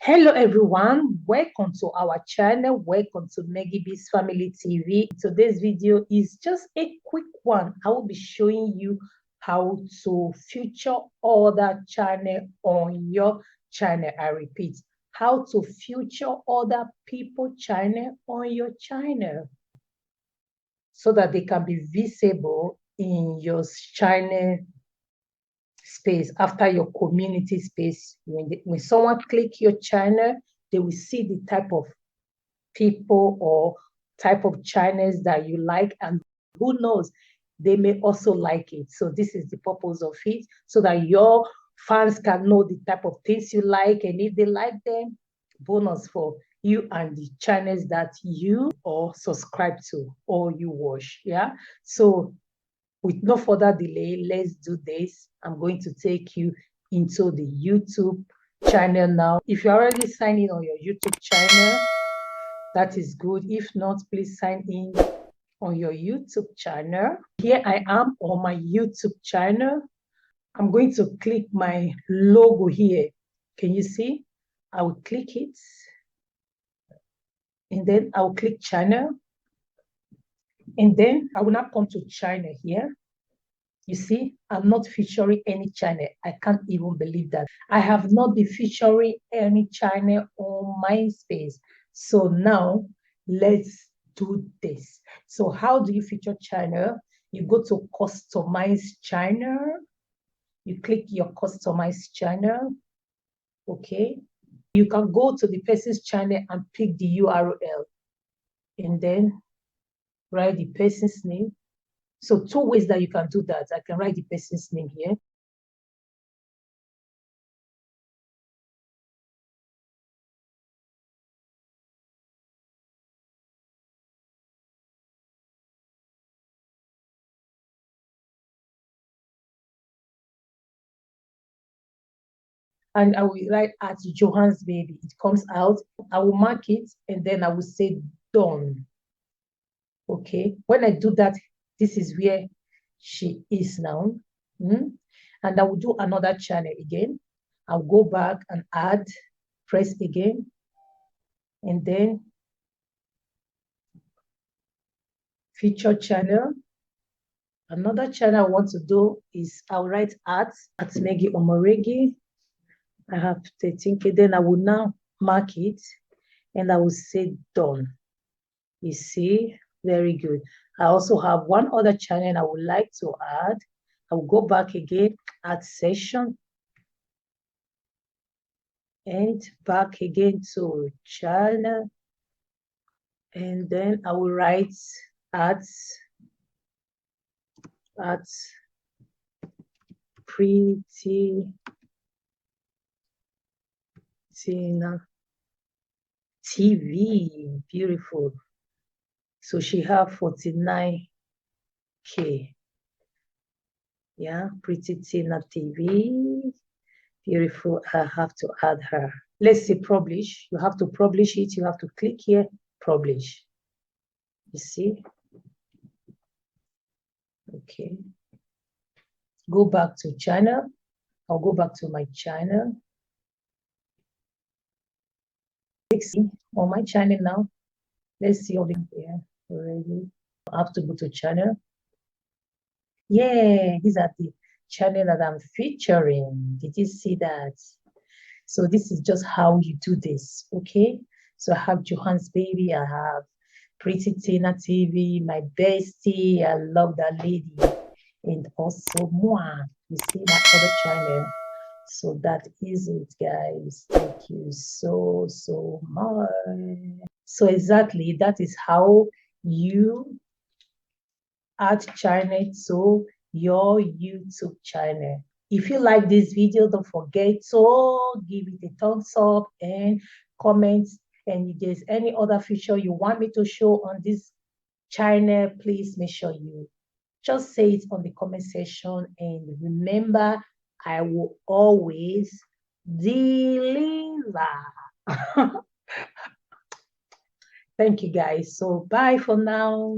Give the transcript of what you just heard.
Hello everyone, welcome to our channel, welcome to Meggie B's Family TV. Today's video is just a quick one. I will be showing you how to feature other channel on your channel. I repeat, how to feature other people channel on your channel so that they can be visible in your channel space, after your community space. When someone click your channel, they will see the type of people or type of channels that you like, and who knows, they may also like it. So this is the purpose of it, so that your fans can know the type of things you like, and if they like them, bonus for you and the channels that you or subscribe to or you watch. Yeah, so with no further delay, let's do this. I'm going to take you into the YouTube channel now. If you're already signed in on your YouTube channel, that is good. If not, please sign in on your YouTube channel. Here I am on my YouTube channel. I'm going to click my logo here. Can you see? I will click it. And then I will click channel. And then I will now come to channel here. You see, I'm not featuring any channel. I can't even believe that. I have not been featuring any channel on MySpace. So now let's do this. So how do you feature channel? You go to customize channel. You click your customize channel. Okay. You can go to the person's channel and pick the URL and then write the person's name. So two ways that you can do that. I can write the person's name here. And I will write at Johan's baby. It comes out. I will mark it and then I will say done. Okay. When I do that, this is where she is now. And I will do another channel again. I'll go back and add, press again, and then feature channel. Another channel I want to do is I'll write at Meggie Omoregi. I have 13K. Then I will now mark it and I will say done. You see, very good. I also have one other channel I would like to add. I will go back again, add session, and back again to channel. And then I will write at Pretty Tina TV. Beautiful. So she have 49K. Yeah, Pretty Tina TV. Beautiful. I have to add her. Let's say publish. You have to publish it. You have to click here, publish. You see? Okay. Go back to channel. I'll go back to my channel. Let's see on my channel now. Let's see over here already. I have to go to channel. Yeah, these are the channel that I'm featuring. Did you see that? So this is just how you do this, okay? So I have Johan's baby, I have Pretty Tina TV, my bestie, I love that lady. And also moi, you see my other channel. So that is it, guys. Thank you so much. So exactly, that is how you add channel to your YouTube channel. If you like this video, don't forget to give it a thumbs up and comment. And if there's any other feature you want me to show on this channel, please make sure you just say it on the comment section. And remember, I will always deliver. Thank you, guys. So bye for now.